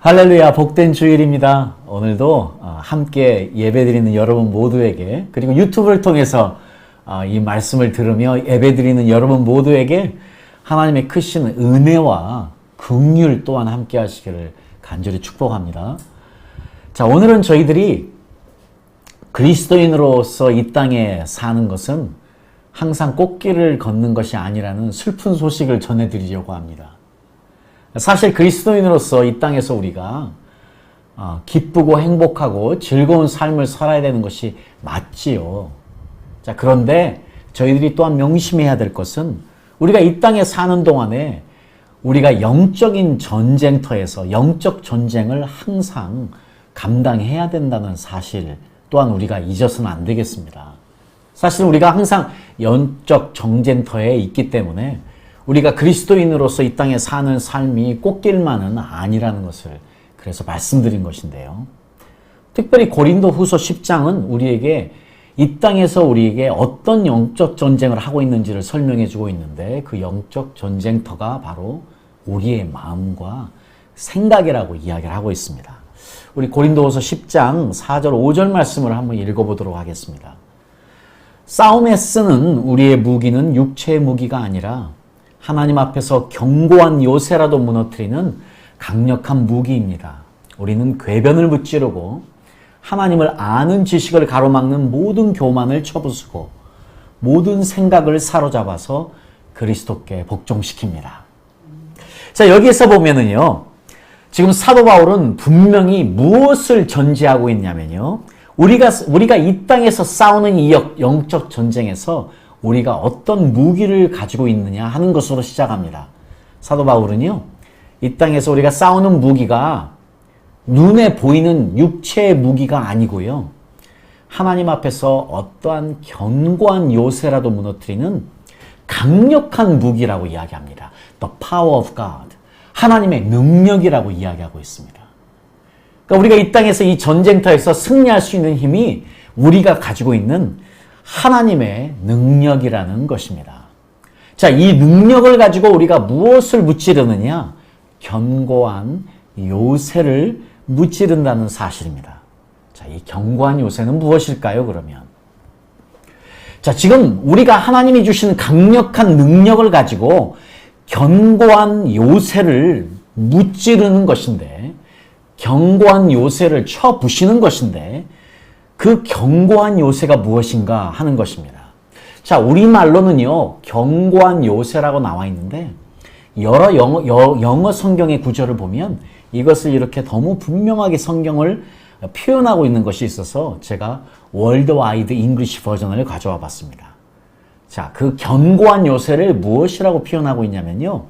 할렐루야, 복된 주일입니다. 오늘도 함께 예배드리는 여러분 모두에게, 그리고 유튜브를 통해서 이 말씀을 들으며 예배드리는 여러분 모두에게 하나님의 크신 은혜와 긍휼 또한 함께 하시기를 간절히 축복합니다. 자, 오늘은 저희들이 그리스도인으로서 이 땅에 사는 것은 항상 꽃길을 걷는 것이 아니라는 슬픈 소식을 전해드리려고 합니다. 사실 그리스도인으로서 이 땅에서 우리가 기쁘고 행복하고 즐거운 삶을 살아야 되는 것이 맞지요. 자, 그런데 저희들이 또한 명심해야 될 것은 우리가 이 땅에 사는 동안에 우리가 영적인 전쟁터에서 영적 전쟁을 항상 감당해야 된다는 사실 또한 우리가 잊어서는 안 되겠습니다. 사실 우리가 항상 영적 전쟁터에 있기 때문에 우리가 그리스도인으로서 이 땅에 사는 삶이 꽃길만은 아니라는 것을 그래서 말씀드린 것인데요. 특별히 고린도 후서 10장은 우리에게 이 땅에서 우리에게 어떤 영적 전쟁을 하고 있는지를 설명해 주고 있는데 그 영적 전쟁터가 바로 우리의 마음과 생각이라고 이야기를 하고 있습니다. 우리 고린도 후서 10장 4절 5절 말씀을 한번 읽어보도록 하겠습니다. 싸움에 쓰는 우리의 무기는 육체의 무기가 아니라 하나님 앞에서 견고한 요새라도 무너뜨리는 강력한 무기입니다. 우리는 궤변을 무찌르고 하나님을 아는 지식을 가로막는 모든 교만을 쳐부수고 모든 생각을 사로잡아서 그리스도께 복종시킵니다. 자, 여기에서 보면은요, 지금 사도 바울은 분명히 무엇을 전제하고 있냐면요, 우리가 이 땅에서 싸우는 이 영적 전쟁에서 우리가 어떤 무기를 가지고 있느냐 하는 것으로 시작합니다. 사도 바울은요, 이 땅에서 우리가 싸우는 무기가 눈에 보이는 육체의 무기가 아니고요, 하나님 앞에서 어떠한 견고한 요새라도 무너뜨리는 강력한 무기라고 이야기합니다. The power of God. 하나님의 능력이라고 이야기하고 있습니다. 그러니까 우리가 이 땅에서 이 전쟁터에서 승리할 수 있는 힘이 우리가 가지고 있는 하나님의 능력이라는 것입니다. 자, 이 능력을 가지고 우리가 무엇을 무찌르느냐? 견고한 요새를 무찌른다는 사실입니다. 자, 이 견고한 요새는 무엇일까요, 그러면? 자, 지금 우리가 하나님이 주신 강력한 능력을 가지고 견고한 요새를 무찌르는 것인데, 견고한 요새를 쳐부시는 것인데, 그 견고한 요새가 무엇인가 하는 것입니다. 자, 우리말로는요, 견고한 요새라고 나와 있는데, 여러 영어 성경의 구절을 보면 이것을 이렇게 너무 분명하게 성경을 표현하고 있는 것이 있어서 제가 월드와이드 잉글리시 버전을 가져와 봤습니다. 자, 그 견고한 요새를 무엇이라고 표현하고 있냐면요,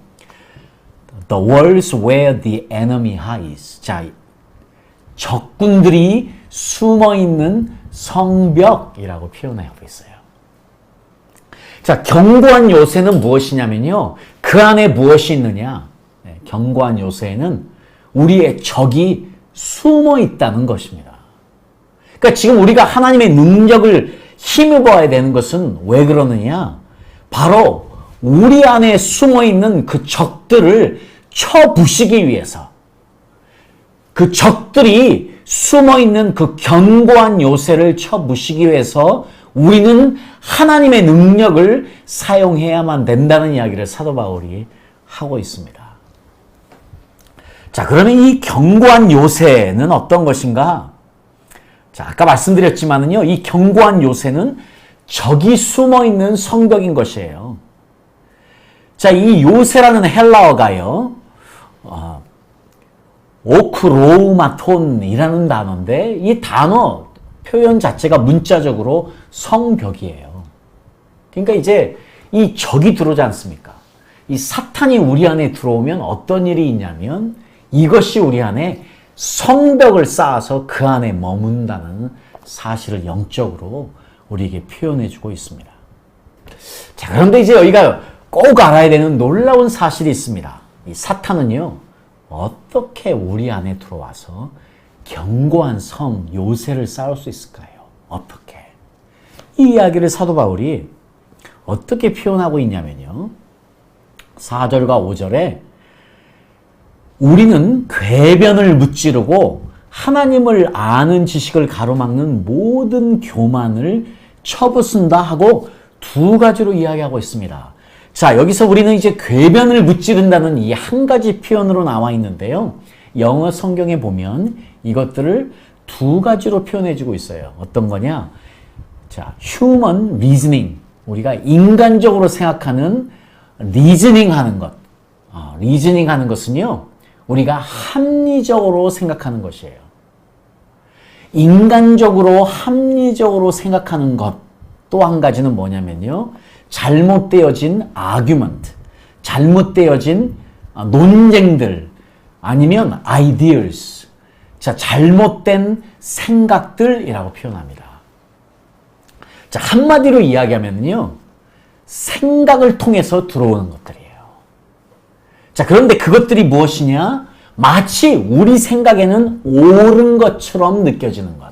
The walls where the enemy hides. 자, 적군들이 숨어있는 성벽이라고 표현하고 있어요. 자, 견고한 요새는 무엇이냐면요, 그 안에 무엇이 있느냐? 견고한 요새에는 우리의 적이 숨어 있다는 것입니다. 그러니까 지금 우리가 하나님의 능력을 힘입어야 되는 것은 왜 그러느냐? 바로 우리 안에 숨어 있는 그 적들을 쳐부시기 위해서, 그 적들이 숨어있는 그 견고한 요새를 쳐부시기 위해서 우리는 하나님의 능력을 사용해야만 된다는 이야기를 사도 바울이 하고 있습니다. 자, 그러면 이 견고한 요새는 어떤 것인가? 자, 아까 말씀드렸지만은요, 이 견고한 요새는 적이 숨어있는 성벽인 것이에요. 자, 이 요새라는 헬라어가요, 오크로우마톤이라는 단어인데 이 단어 표현 자체가 문자적으로 성벽이에요. 그러니까 이제 이 적이 들어오지 않습니까? 이 사탄이 우리 안에 들어오면 어떤 일이 있냐면 이것이 우리 안에 성벽을 쌓아서 그 안에 머문다는 사실을 영적으로 우리에게 표현해 주고 있습니다. 자, 그런데 이제 여기가 꼭 알아야 되는 놀라운 사실이 있습니다. 이 사탄은요, 어떻게 우리 안에 들어와서 견고한 성, 요새를 쌓을 수 있을까요? 어떻게? 이 이야기를 사도 바울이 어떻게 표현하고 있냐면요, 4절과 5절에 우리는 궤변을 무찌르고 하나님을 아는 지식을 가로막는 모든 교만을 쳐부순다 하고 두 가지로 이야기하고 있습니다. 자, 여기서 우리는 이제 궤변을 무찌른다는 이 한 가지 표현으로 나와 있는데요. 영어 성경에 보면 이것들을 두 가지로 표현해주고 있어요. 어떤 거냐? 자, human reasoning. 우리가 인간적으로 생각하는 reasoning 하는 것. reasoning 하는 것은요, 우리가 합리적으로 생각하는 것이에요. 인간적으로 합리적으로 생각하는 것. 또 한 가지는 뭐냐면요, 잘못되어진 argument, 잘못되어진 논쟁들, 아니면 ideas, 자, 잘못된 생각들이라고 표현합니다. 자, 한마디로 이야기하면요, 생각을 통해서 들어오는 것들이에요. 자, 그런데 그것들이 무엇이냐? 마치 우리 생각에는 옳은 것처럼 느껴지는 것.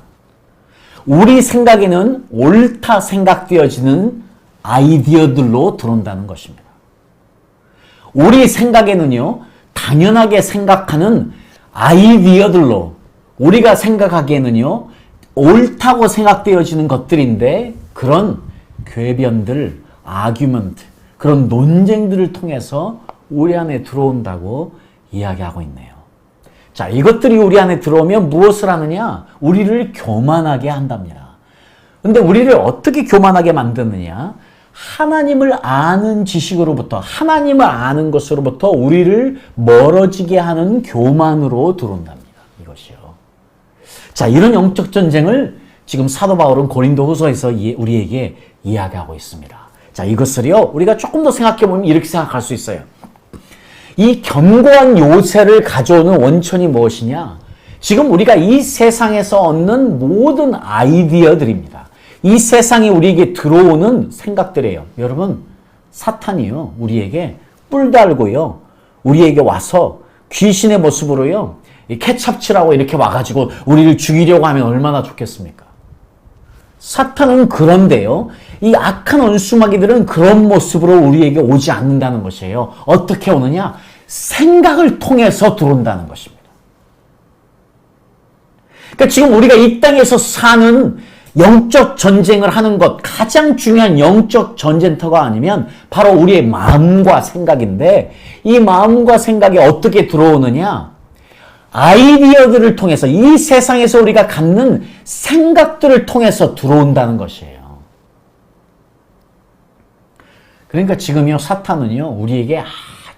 우리 생각에는 옳다 생각되어지는 아이디어들로 들어온다는 것입니다. 우리 생각에는요, 당연하게 생각하는 아이디어들로, 우리가 생각하기에는요, 옳다고 생각되어지는 것들인데, 그런 궤변들, 아규먼트, 그런 논쟁들을 통해서 우리 안에 들어온다고 이야기하고 있네요. 자, 이것들이 우리 안에 들어오면 무엇을 하느냐? 우리를 교만하게 한답니다. 근데 우리를 어떻게 교만하게 만드느냐? 하나님을 아는 지식으로부터, 하나님을 아는 것으로부터 우리를 멀어지게 하는 교만으로 들어온답니다. 이것이요. 자, 이런 영적 전쟁을 지금 사도 바울은 고린도 후서에서 우리에게 이야기하고 있습니다. 자, 이것을요, 우리가 조금 더 생각해 보면 이렇게 생각할 수 있어요. 이 견고한 요새를 가져오는 원천이 무엇이냐? 지금 우리가 이 세상에서 얻는 모든 아이디어들입니다. 이 세상이 우리에게 들어오는 생각들이에요. 여러분, 사탄이요, 우리에게 뿔 달고요, 우리에게 와서 귀신의 모습으로요, 케찹치라고 이렇게 와가지고 우리를 죽이려고 하면 얼마나 좋겠습니까? 사탄은 그런데요, 이 악한 원수마귀들은 그런 모습으로 우리에게 오지 않는다는 것이에요. 어떻게 오느냐? 생각을 통해서 들어온다는 것입니다. 그러니까 지금 우리가 이 땅에서 사는 영적 전쟁을 하는 것, 가장 중요한 영적 전쟁터가 아니면 바로 우리의 마음과 생각인데, 이 마음과 생각이 어떻게 들어오느냐? 아이디어들을 통해서, 이 세상에서 우리가 갖는 생각들을 통해서 들어온다는 것이에요. 그러니까 지금요, 사탄은요, 우리에게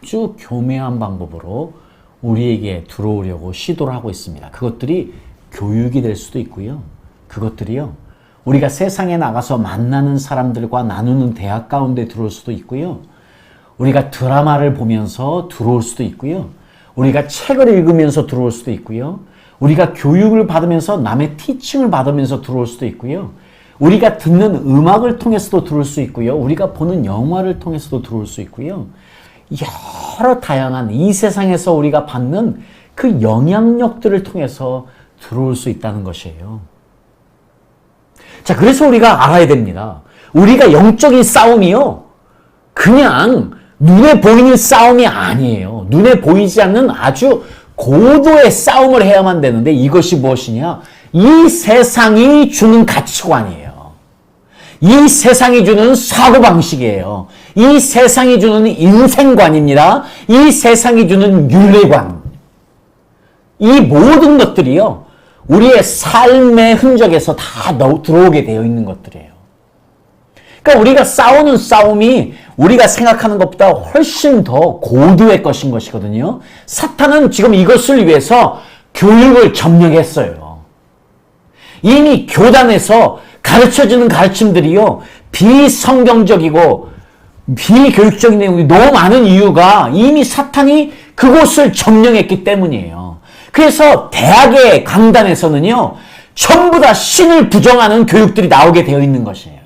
아주 교묘한 방법으로 우리에게 들어오려고 시도를 하고 있습니다. 그것들이 교육이 될 수도 있고요. 그것들이요, 우리가 세상에 나가서 만나는 사람들과 나누는 대화 가운데 들어올 수도 있고요. 우리가 드라마를 보면서 들어올 수도 있고요. 우리가 책을 읽으면서 들어올 수도 있고요. 우리가 교육을 받으면서 남의 티칭을 받으면서 들어올 수도 있고요. 우리가 듣는 음악을 통해서도 들어올 수 있고요. 우리가 보는 영화를 통해서도 들어올 수 있고요. 여러 다양한 이 세상에서 우리가 받는 그 영향력들을 통해서 들어올 수 있다는 것이에요. 자, 그래서 우리가 알아야 됩니다. 우리가 영적인 싸움이요, 그냥 눈에 보이는 싸움이 아니에요. 눈에 보이지 않는 아주 고도의 싸움을 해야만 되는데, 이것이 무엇이냐? 이 세상이 주는 가치관이에요. 이 세상이 주는 사고방식이에요. 이 세상이 주는 인생관입니다. 이 세상이 주는 윤리관. 이 모든 것들이요, 우리의 삶의 흔적에서 다 들어오게 되어 있는 것들이에요. 그러니까 우리가 싸우는 싸움이 우리가 생각하는 것보다 훨씬 더 고도의 것이거든요. 사탄은 지금 이것을 위해서 교육을 점령했어요. 이미 교단에서 가르쳐주는 가르침들이요, 비성경적이고 비교육적인 내용이 너무 많은 이유가 이미 사탄이 그곳을 점령했기 때문이에요. 그래서 대학의 강단에서는요, 전부 다 신을 부정하는 교육들이 나오게 되어 있는 것이에요.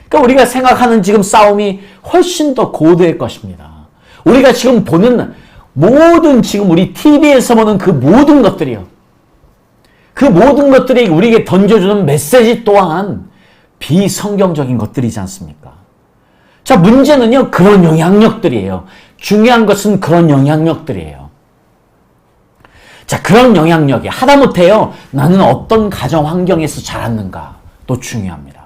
그러니까 우리가 생각하는 지금 싸움이 훨씬 더 고도의 것입니다. 우리가 지금 보는 모든, 지금 우리 TV에서 보는 그 모든 것들이요, 그 모든 것들이 우리에게 던져주는 메시지 또한 비성경적인 것들이지 않습니까? 자, 문제는요, 그런 영향력들이에요. 중요한 것은 그런 영향력들이에요. 자, 그런 영향력이 하다못해요, 나는 어떤 가정 환경에서 자랐는가도 중요합니다.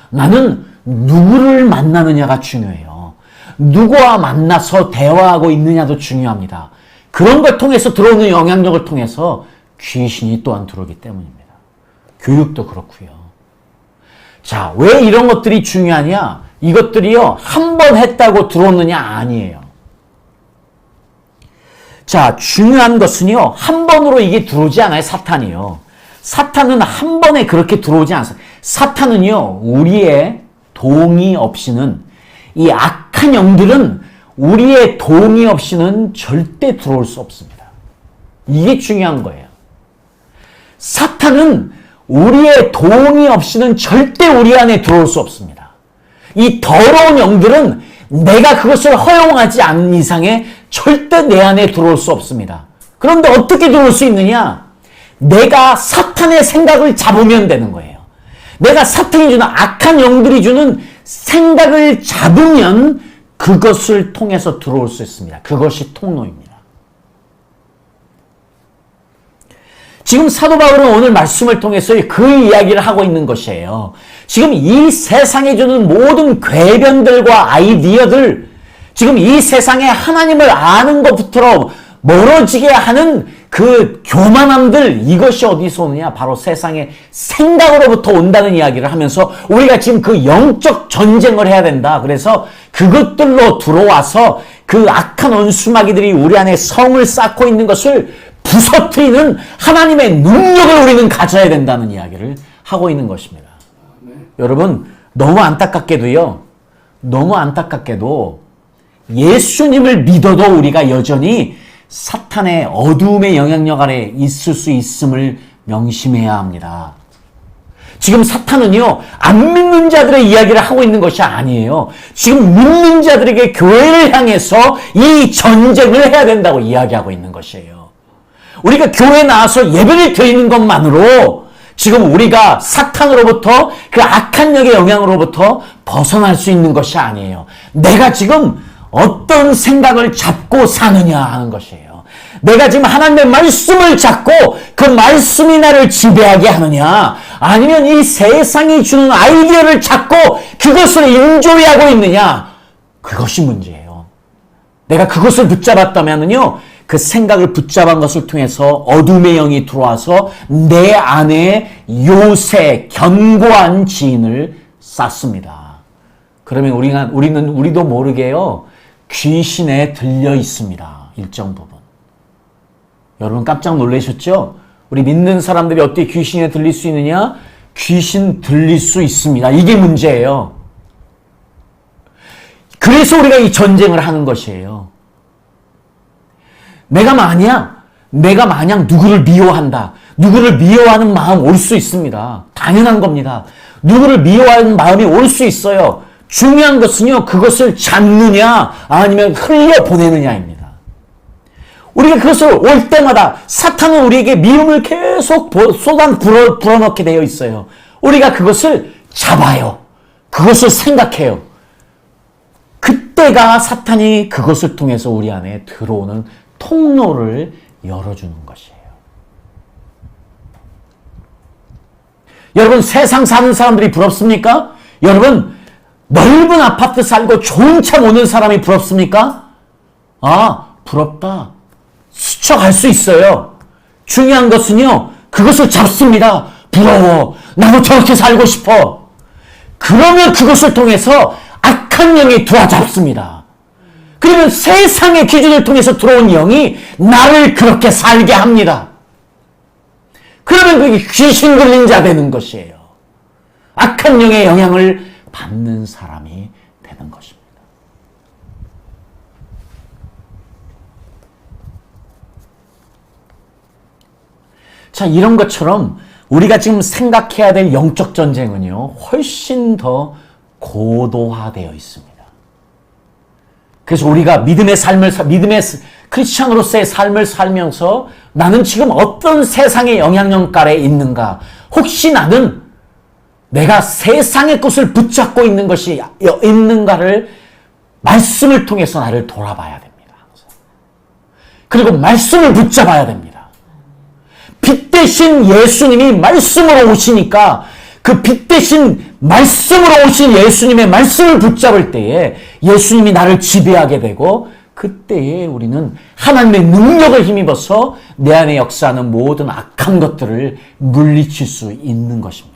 나는 누구를 만나느냐가 중요해요. 누구와 만나서 대화하고 있느냐도 중요합니다. 그런 걸 통해서 들어오는 영향력을 통해서 귀신이 또한 들어오기 때문입니다. 교육도 그렇고요. 자, 왜 이런 것들이 중요하냐? 이것들이요, 한 번 했다고 들어오느냐? 아니에요. 자, 중요한 것은요, 한 번으로 이게 들어오지 않아요, 사탄이요. 사탄은 한 번에 그렇게 들어오지 않습니다. 사탄은요, 우리의 동의 없이는, 이 악한 영들은 우리의 동의 없이는 절대 들어올 수 없습니다. 이게 중요한 거예요. 사탄은 우리의 동의 없이는 절대 우리 안에 들어올 수 없습니다. 이 더러운 영들은 내가 그것을 허용하지 않는 이상에 절대 내 안에 들어올 수 없습니다. 그런데 어떻게 들어올 수 있느냐? 내가 사탄의 생각을 잡으면 되는 거예요. 내가 사탄이 주는, 악한 영들이 주는 생각을 잡으면 그것을 통해서 들어올 수 있습니다. 그것이 통로입니다. 지금 사도 바울은 오늘 말씀을 통해서 그 이야기를 하고 있는 것이에요. 지금 이 세상에 주는 모든 궤변들과 아이디어들, 지금 이 세상에 하나님을 아는 것부터 멀어지게 하는 그 교만함들, 이것이 어디서 오느냐? 바로 세상의 생각으로부터 온다는 이야기를 하면서 우리가 지금 그 영적 전쟁을 해야 된다. 그래서 그것들로 들어와서 그 악한 원수마귀들이 우리 안에 성을 쌓고 있는 것을 부서뜨리는 하나님의 능력을 우리는 가져야 된다는 이야기를 하고 있는 것입니다. 여러분, 너무 안타깝게도 예수님을 믿어도 우리가 여전히 사탄의 어두움의 영향력 아래 있을 수 있음을 명심해야 합니다. 지금 사탄은요, 안 믿는 자들의 이야기를 하고 있는 것이 아니에요. 지금 믿는 자들에게 교회를 향해서 이 전쟁을 해야 된다고 이야기하고 있는 것이에요. 우리가 교회에 나와서 예배를 드리는 것만으로 지금 우리가 사탄으로부터, 그 악한 영의 영향으로부터 벗어날 수 있는 것이 아니에요. 내가 지금 어떤 생각을 잡고 사느냐 하는 것이에요. 내가 지금 하나님의 말씀을 잡고 그 말씀이 나를 지배하게 하느냐, 아니면 이 세상이 주는 아이디어를 잡고 그것을 인조리하고 있느냐, 그것이 문제예요. 내가 그것을 붙잡았다면요, 그 생각을 붙잡은 것을 통해서 어둠의 영이 들어와서 내 안에 요새 견고한 지인을 쌓습니다. 그러면 우리도 모르게요, 귀신에 들려 있습니다. 일정 부분. 여러분 깜짝 놀라셨죠? 우리 믿는 사람들이 어떻게 귀신에 들릴 수 있느냐? 귀신 들릴 수 있습니다. 이게 문제예요. 그래서 우리가 이 전쟁을 하는 것이에요. 내가 만약 누구를 미워한다. 누구를 미워하는 마음 올 수 있습니다. 당연한 겁니다. 누구를 미워하는 마음이 올 수 있어요. 중요한 것은요, 그것을 잡느냐 아니면 흘려보내느냐입니다. 우리가 그것을 올 때마다 사탄은 우리에게 미움을 계속 불어넣게 되어 있어요. 우리가 그것을 잡아요. 그것을 생각해요. 그때가 사탄이 그것을 통해서 우리 안에 들어오는 통로를 열어주는 것이에요. 여러분, 세상 사는 사람들이 부럽습니까? 여러분, 넓은 아파트 살고 좋은 차 모는 사람이 부럽습니까? 아, 부럽다. 스쳐갈 수 있어요. 중요한 것은요, 그것을 잡습니다. 부러워. 나도 저렇게 살고 싶어. 그러면 그것을 통해서 악한 영이 들어잡습니다. 그러면 세상의 기준을 통해서 들어온 영이 나를 그렇게 살게 합니다. 그러면 그게 귀신 들린 자 되는 것이에요. 악한 영의 영향을 받는 사람이 되는 것입니다. 자, 이런 것처럼 우리가 지금 생각해야 될 영적 전쟁은요, 훨씬 더 고도화되어 있습니다. 그래서 우리가 믿음의 크리스찬으로서의 삶을 살면서 나는 지금 어떤 세상의 영향력 아래 있는가? 혹시 나는 내가 세상의 것을 붙잡고 있는 것이 있는가를 말씀을 통해서 나를 돌아봐야 됩니다. 그리고 말씀을 붙잡아야 됩니다. 빛 대신 예수님이 말씀으로 오시니까 그 빛 대신 말씀으로 오신 예수님의 말씀을 붙잡을 때에 예수님이 나를 지배하게 되고 그때에 우리는 하나님의 능력을 힘입어서 내 안에 역사하는 모든 악한 것들을 물리칠 수 있는 것입니다.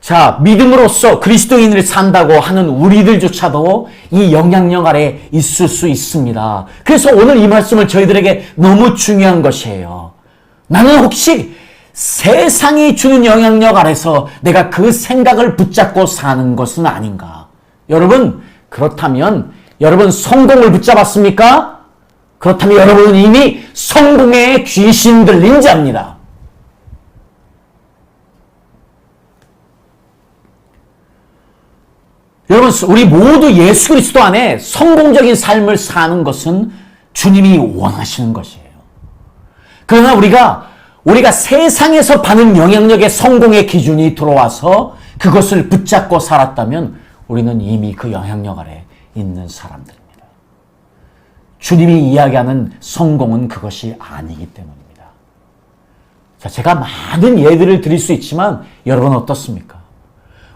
자, 믿음으로써 그리스도인을 산다고 하는 우리들조차도 이 영향력 아래 있을 수 있습니다. 그래서 오늘 이 말씀을 저희들에게 너무 중요한 것이에요. 나는 혹시 세상이 주는 영향력 아래서 내가 그 생각을 붙잡고 사는 것은 아닌가? 여러분, 그렇다면 여러분 성공을 붙잡았습니까? 그렇다면 여러분은 이미 성공의 귀신 들린 자입니다. 여러분, 우리 모두 예수 그리스도 안에 성공적인 삶을 사는 것은 주님이 원하시는 것이에요. 그러나 우리가 세상에서 받는 영향력의 성공의 기준이 들어와서 그것을 붙잡고 살았다면 우리는 이미 그 영향력 아래 있는 사람들입니다. 주님이 이야기하는 성공은 그것이 아니기 때문입니다. 자, 제가 많은 예들을 드릴 수 있지만 여러분 어떻습니까?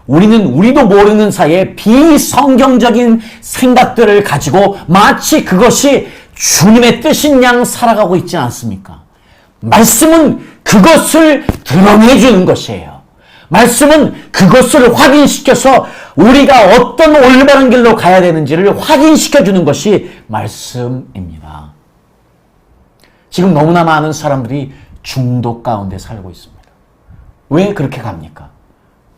우리도 모르는 사이에 비성경적인 생각들을 가지고 마치 그것이 주님의 뜻인 양 살아가고 있지 않습니까? 말씀은 그것을 드러내주는 것이에요. 말씀은 그것을 확인시켜서 우리가 어떤 올바른 길로 가야 되는지를 확인시켜주는 것이 말씀입니다. 지금 너무나 많은 사람들이 중독 가운데 살고 있습니다. 왜 그렇게 갑니까?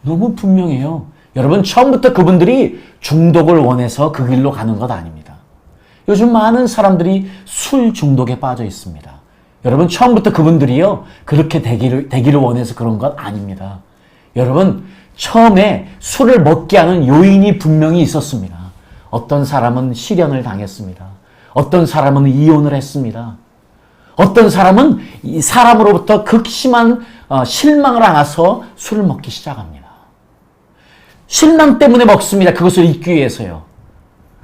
너무 분명해요. 여러분, 처음부터 그분들이 중독을 원해서 그 길로 가는 것 아닙니다. 요즘 많은 사람들이 술 중독에 빠져 있습니다. 여러분, 처음부터 그분들이요 그렇게 되기를 원해서 그런 것 아닙니다. 여러분, 처음에 술을 먹게 하는 요인이 분명히 있었습니다. 어떤 사람은 실연을 당했습니다. 어떤 사람은 이혼을 했습니다. 어떤 사람은 이 사람으로부터 극심한 실망을 안아서 술을 먹기 시작합니다. 실망 때문에 먹습니다. 그것을 잊기 위해서요.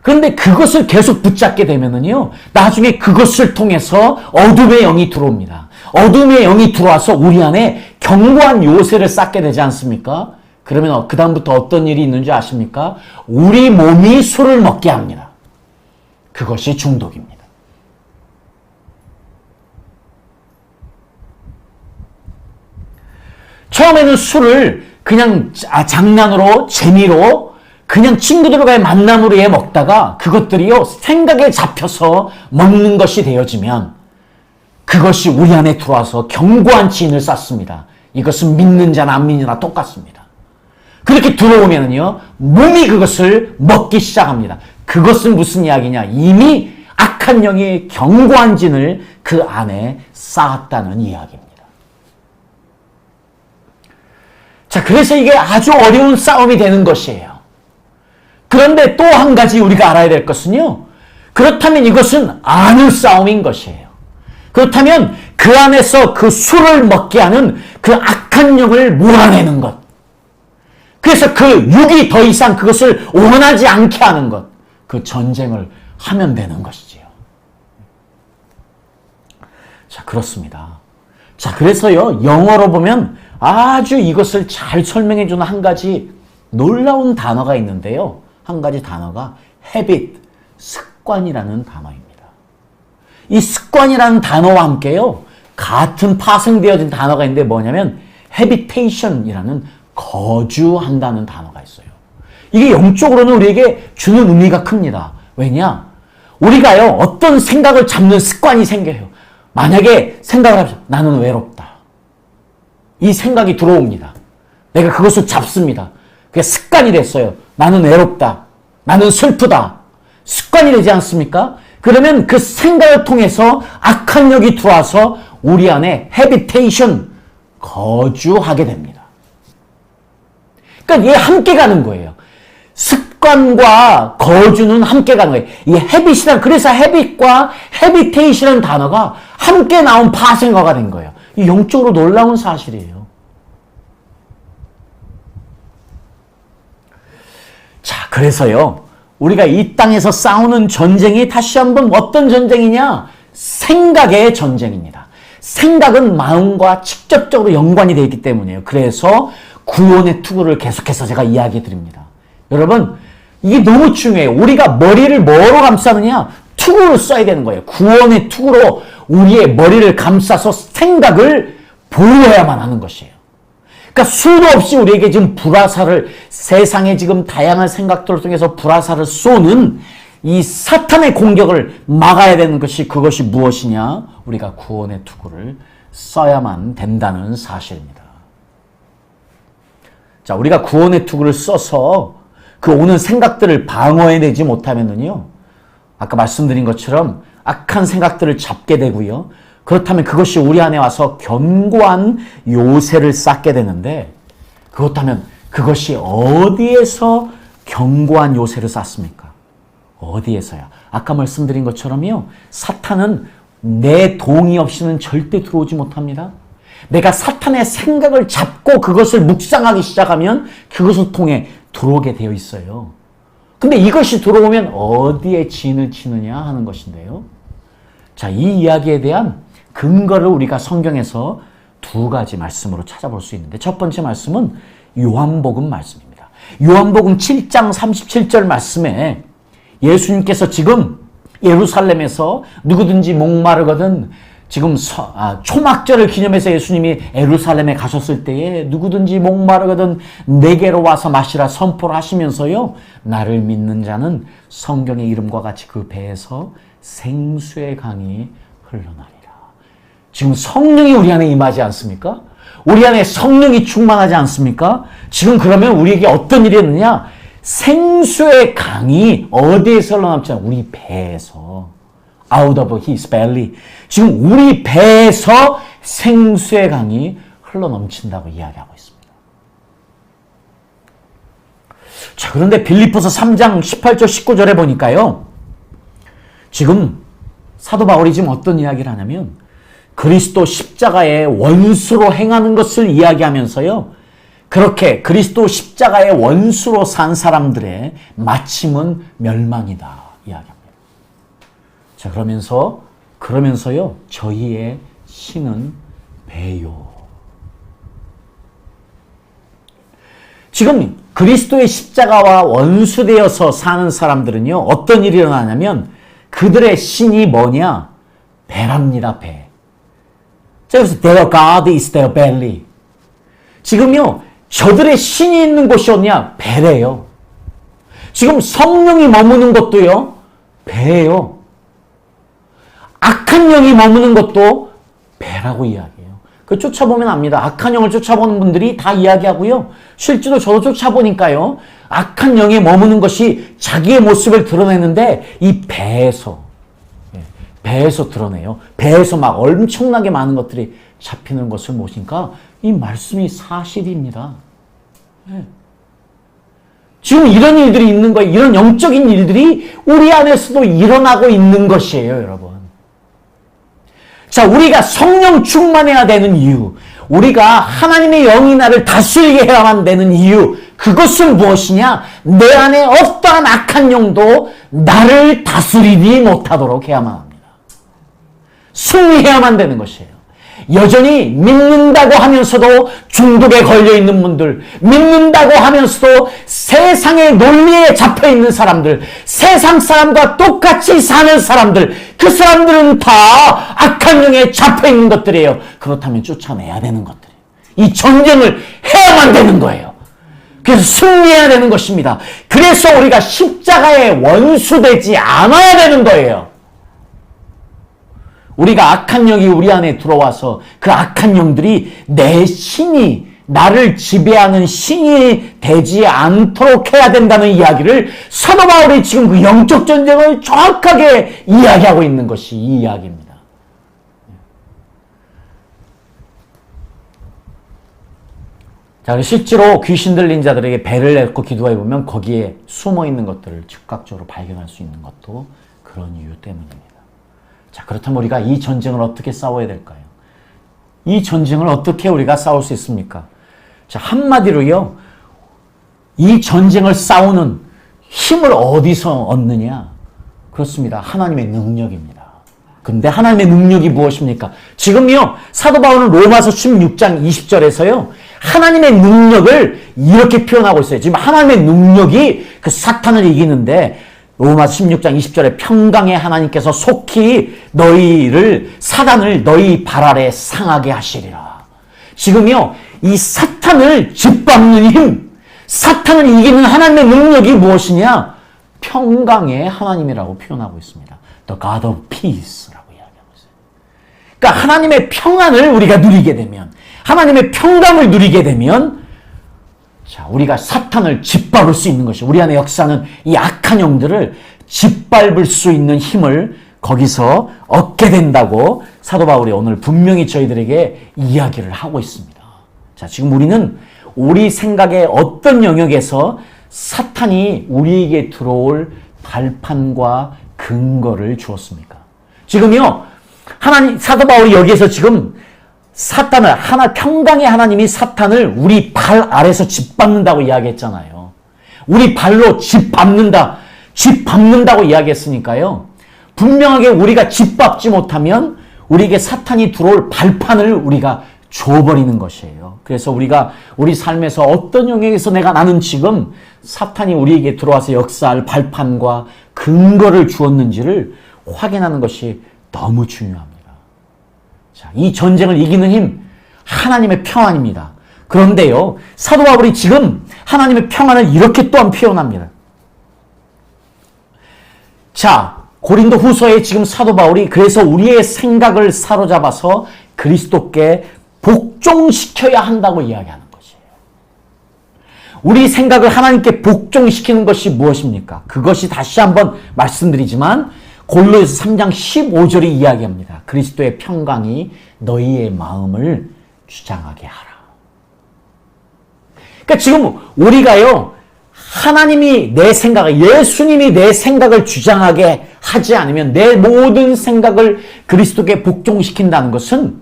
그런데 그것을 계속 붙잡게 되면은요, 나중에 그것을 통해서 어둠의 영이 들어옵니다. 어둠의 영이 들어와서 우리 안에 견고한 요새를 쌓게 되지 않습니까? 그러면 그 다음부터 어떤 일이 있는지 아십니까? 우리 몸이 술을 먹게 합니다. 그것이 중독입니다. 처음에는 술을 그냥 장난으로, 재미로, 그냥 친구들과의 만남으로 해 먹다가 그것들이요, 생각에 잡혀서 먹는 것이 되어지면 그것이 우리 안에 들어와서 견고한 진을 쌓습니다. 이것은 믿는 자나 안 믿는 자나 똑같습니다. 그렇게 들어오면은요, 몸이 그것을 먹기 시작합니다. 그것은 무슨 이야기냐? 이미 악한 영의 견고한 진을 그 안에 쌓았다는 이야기입니다. 자, 그래서 이게 아주 어려운 싸움이 되는 것이에요. 그런데 또 한 가지 우리가 알아야 될 것은요, 그렇다면 이것은 아는 싸움인 것이에요. 그렇다면 그 안에서 그 술을 먹게 하는 그 악한 영을 몰아내는 것. 그래서 그 육이 더 이상 그것을 원하지 않게 하는 것. 그 전쟁을 하면 되는 것이지요. 자, 그렇습니다. 자, 그래서요, 영어로 보면 아주 이것을 잘 설명해 주는 한 가지 놀라운 단어가 있는데요. 한 가지 단어가 habit, 습관이라는 단어입니다. 이 습관이라는 단어와 함께요, 같은 파생되어진 단어가 있는데 뭐냐면 habitation이라는 거주한다는 단어가 있어요. 이게 영적으로는 우리에게 주는 의미가 큽니다. 왜냐? 우리가요, 어떤 생각을 잡는 습관이 생겨요. 만약에 생각을 하면 나는 외롭다. 이 생각이 들어옵니다. 내가 그것을 잡습니다. 그게 습관이 됐어요. 나는 외롭다. 나는 슬프다. 습관이 되지 않습니까? 그러면 그 생각을 통해서 악한 영이 들어와서 우리 안에 habitation, 거주하게 됩니다. 그러니까 이게 함께 가는 거예요. 습관과 거주는 함께 가는 거예요. 이 habit이란, 그래서 habit과 habitation이라는 단어가 함께 나온 파생어가 된 거예요. 이 영적으로 놀라운 사실이에요. 자, 그래서요, 우리가 이 땅에서 싸우는 전쟁이 다시 한번 어떤 전쟁이냐? 생각의 전쟁입니다. 생각은 마음과 직접적으로 연관이 되어 있기 때문이에요. 그래서 구원의 투구를 계속해서 제가 이야기해 드립니다. 여러분, 이게 너무 중요해요. 우리가 머리를 뭐로 감싸느냐? 투구를 써야 되는 거예요. 구원의 투구로 우리의 머리를 감싸서 생각을 보호해야만 하는 것이에요. 그러니까 수도 없이 우리에게 지금 불화살을, 세상에 지금 다양한 생각들을 통해서 불화살을 쏘는 이 사탄의 공격을 막아야 되는 것이, 그것이 무엇이냐? 우리가 구원의 투구를 써야만 된다는 사실입니다. 자, 우리가 구원의 투구를 써서 그 오는 생각들을 방어해내지 못하면은요, 아까 말씀드린 것처럼 악한 생각들을 잡게 되고요. 그렇다면 그것이 우리 안에 와서 견고한 요새를 쌓게 되는데, 그렇다면 그것이 어디에서 견고한 요새를 쌓습니까? 어디에서야? 아까 말씀드린 것처럼요, 사탄은 내 동의 없이는 절대 들어오지 못합니다. 내가 사탄의 생각을 잡고 그것을 묵상하기 시작하면 그것을 통해 들어오게 되어 있어요. 근데 이것이 들어오면 어디에 진을 치느냐 하는 것인데요. 자, 이 이야기에 대한 근거를 우리가 성경에서 두 가지 말씀으로 찾아볼 수 있는데, 첫 번째 말씀은 요한복음 말씀입니다. 요한복음 7장 37절 말씀에 예수님께서 지금 예루살렘에서 누구든지 목마르거든, 지금 초막절을 기념해서 예수님이 예루살렘에 가셨을 때에 누구든지 목마르거든 내게로 와서 마시라 선포를 하시면서요, 나를 믿는 자는 성경의 이름과 같이 그 배에서 생수의 강이 흘러나리라. 지금 성령이 우리 안에 임하지 않습니까? 우리 안에 성령이 충만하지 않습니까? 지금 그러면 우리에게 어떤 일이 있느냐? 생수의 강이 어디에서 흘러남지 않아? 우리 배에서. Out of his belly. 지금 우리 배에서 생수의 강이 흘러넘친다고 이야기하고 있습니다. 자, 그런데 빌립보서 3장 18절 19절에 보니까요, 지금 사도 바울이 지금 어떤 이야기를 하냐면 그리스도 십자가의 원수로 행하는 것을 이야기하면서요, 그렇게 그리스도 십자가의 원수로 산 사람들의 마침은 멸망이다 이야기합니다. 자, 그러면서요, 저희의 신은 배요. 지금 그리스도의 십자가와 원수되어서 사는 사람들은요, 어떤 일이 일어나냐면 그들의 신이 뭐냐? 배랍니다, 배. 자, 그래서 their God is their belly. 지금요, 저들의 신이 있는 곳이 어디냐? 배래요. 지금 성령이 머무는 것도요, 배예요. 악한 영이 머무는 것도 배라고 이야기해요. 그 쫓아보면 압니다. 악한 영을 쫓아보는 분들이 다 이야기하고요. 실제로 저도 쫓아보니까요, 악한 영에 머무는 것이 자기의 모습을 드러내는데 이 배에서 드러내요. 배에서 막 엄청나게 많은 것들이 잡히는 것을 보니까 이 말씀이 사실입니다. 지금 이런 일들이 있는 거예요. 이런 영적인 일들이 우리 안에서도 일어나고 있는 것이에요, 여러분. 자, 우리가 성령 충만해야 되는 이유, 우리가 하나님의 영이 나를 다스리게 해야만 되는 이유, 그것은 무엇이냐? 내 안에 어떠한 악한 영도 나를 다스리지 못하도록 해야만 합니다. 승리해야만 되는 것이에요. 여전히 믿는다고 하면서도 중독에 걸려있는 분들, 믿는다고 하면서도 세상의 논리에 잡혀있는 사람들, 세상 사람과 똑같이 사는 사람들, 그 사람들은 다 악한 영에 잡혀있는 것들이에요. 그렇다면 쫓아내야 되는 것들이에요. 이 전쟁을 해야만 되는 거예요. 그래서 승리해야 되는 것입니다. 그래서 우리가 십자가의 원수되지 않아야 되는 거예요. 우리가 악한 영이 우리 안에 들어와서 그 악한 영들이 내 신이, 나를 지배하는 신이 되지 않도록 해야 된다는 이야기를 사도 바울이 지금 그 영적 전쟁을 정확하게 이야기하고 있는 것이 이 이야기입니다. 자, 실제로 귀신 들린 자들에게 배를 내고 기도해 보면 거기에 숨어 있는 것들을 즉각적으로 발견할 수 있는 것도 그런 이유 때문입니다. 자, 그렇다면 우리가 이 전쟁을 어떻게 싸워야 될까요? 이 전쟁을 어떻게 우리가 싸울 수 있습니까? 자, 한마디로요, 이 전쟁을 싸우는 힘을 어디서 얻느냐? 그렇습니다. 하나님의 능력입니다. 근데 하나님의 능력이 무엇입니까? 지금요, 사도 바울은 로마서 16장 20절에서요, 하나님의 능력을 이렇게 표현하고 있어요. 지금 하나님의 능력이 그 사탄을 이기는데, 로마서 16장 20절에 평강의 하나님께서 속히 사단을 너희 발 아래 상하게 하시리라. 지금요, 이 사탄을 짓밟는 힘, 사탄을 이기는 하나님의 능력이 무엇이냐? 평강의 하나님이라고 표현하고 있습니다. The God of Peace라고 이야기하고 있어요. 그러니까 하나님의 평안을 우리가 누리게 되면, 하나님의 평강을 누리게 되면, 자, 우리가 사탄을 짓밟을 수 있는 것이, 우리 안에 역사는 이 악한 영들을 짓밟을 수 있는 힘을 거기서 얻게 된다고 사도 바울이 오늘 분명히 저희들에게 이야기를 하고 있습니다. 자, 지금 우리는 우리 생각의 어떤 영역에서 사탄이 우리에게 들어올 발판과 근거를 주었습니까? 지금요, 사도 바울이 여기에서 지금 평강의 하나님이 사탄을 우리 발 아래서 짓밟는다고 이야기했잖아요. 우리 발로 짓밟는다고 이야기했으니까요. 분명하게 우리가 짓밟지 못하면 우리에게 사탄이 들어올 발판을 우리가 줘버리는 것이에요. 그래서 우리가 우리 삶에서 어떤 영역에서 나는 지금 사탄이 우리에게 들어와서 역사할 발판과 근거를 주었는지를 확인하는 것이 너무 중요합니다. 자, 이 전쟁을 이기는 힘, 하나님의 평안입니다. 그런데요, 사도 바울이 지금 하나님의 평안을 이렇게 또한 표현합니다. 자, 고린도 후서에 지금 사도 바울이 그래서 우리의 생각을 사로잡아서 그리스도께 복종시켜야 한다고 이야기하는 것이에요. 우리 생각을 하나님께 복종시키는 것이 무엇입니까? 그것이 다시 한번 말씀드리지만 골로새서 3장 15절이 이야기합니다. 그리스도의 평강이 너희의 마음을 주장하게 하라. 그러니까 지금 우리가요, 하나님이 내 생각을, 예수님이 내 생각을 주장하게 하지 않으면 내 모든 생각을 그리스도께 복종시킨다는 것은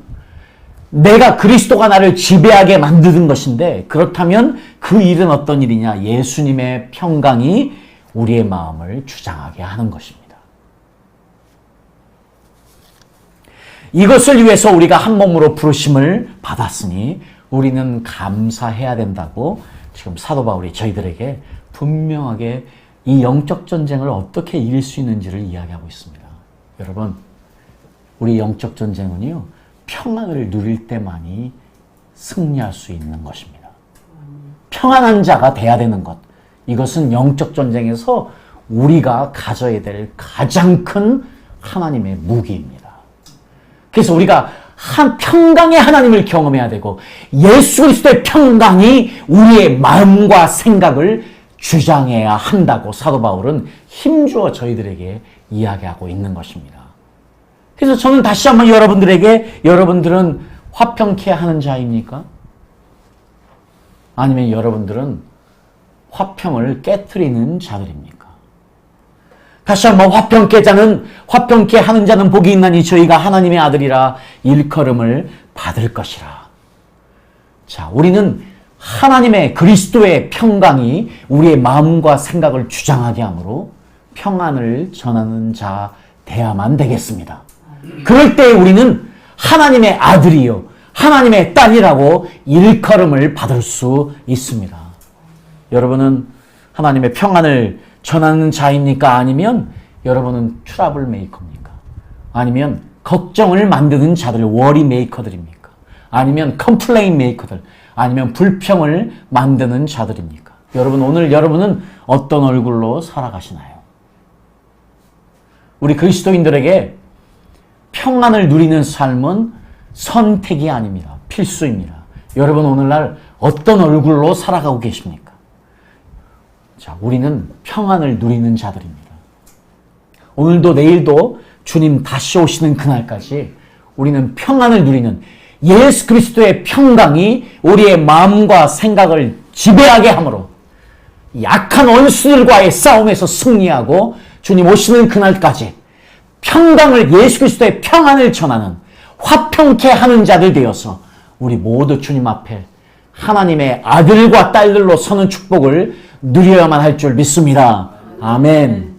내가 그리스도가 나를 지배하게 만드는 것인데, 그렇다면 그 일은 어떤 일이냐? 예수님의 평강이 우리의 마음을 주장하게 하는 것입니다. 이것을 위해서 우리가 한 몸으로 부르심을 받았으니 우리는 감사해야 된다고 지금 사도 바울이 저희들에게 분명하게 이 영적 전쟁을 어떻게 이길 수 있는지를 이야기하고 있습니다. 여러분, 우리 영적 전쟁은요, 평안을 누릴 때만이 승리할 수 있는 것입니다. 평안한 자가 돼야 되는 것. 이것은 영적 전쟁에서 우리가 가져야 될 가장 큰 하나님의 무기입니다. 그래서 우리가 평강의 하나님을 경험해야 되고 예수 그리스도의 평강이 우리의 마음과 생각을 주장해야 한다고 사도 바울은 힘주어 저희들에게 이야기하고 있는 것입니다. 그래서 저는 다시 한번 여러분들은 화평케 하는 자입니까? 아니면 여러분들은 화평을 깨트리는 자들입니까? 다시 한번 화평케 하는 자는 복이 있나니 저희가 하나님의 아들이라 일컬음을 받을 것이라. 자, 우리는 하나님의 그리스도의 평강이 우리의 마음과 생각을 주장하게 하므로 평안을 전하는 자 돼야만 되겠습니다. 그럴 때 우리는 하나님의 아들이요, 하나님의 딸이라고 일컬음을 받을 수 있습니다. 여러분은 하나님의 평안을 전하는 자입니까? 아니면 여러분은 트러블 메이커입니까? 아니면 걱정을 만드는 자들, 워리 메이커들입니까? 아니면 컴플레인 메이커들, 아니면 불평을 만드는 자들입니까? 오늘 여러분은 어떤 얼굴로 살아가시나요? 우리 그리스도인들에게 평안을 누리는 삶은 선택이 아닙니다. 필수입니다. 여러분 오늘날 어떤 얼굴로 살아가고 계십니까? 자, 우리는 평안을 누리는 자들입니다. 오늘도 내일도 주님 다시 오시는 그날까지 우리는 평안을 누리는 예수 그리스도의 평강이 우리의 마음과 생각을 지배하게 하므로 약한 원수들과의 싸움에서 승리하고 주님 오시는 그날까지 예수 그리스도의 평안을 전하는 화평케 하는 자들 되어서 우리 모두 주님 앞에 하나님의 아들과 딸들로 서는 축복을 누려야만 할 줄 믿습니다. 아멘.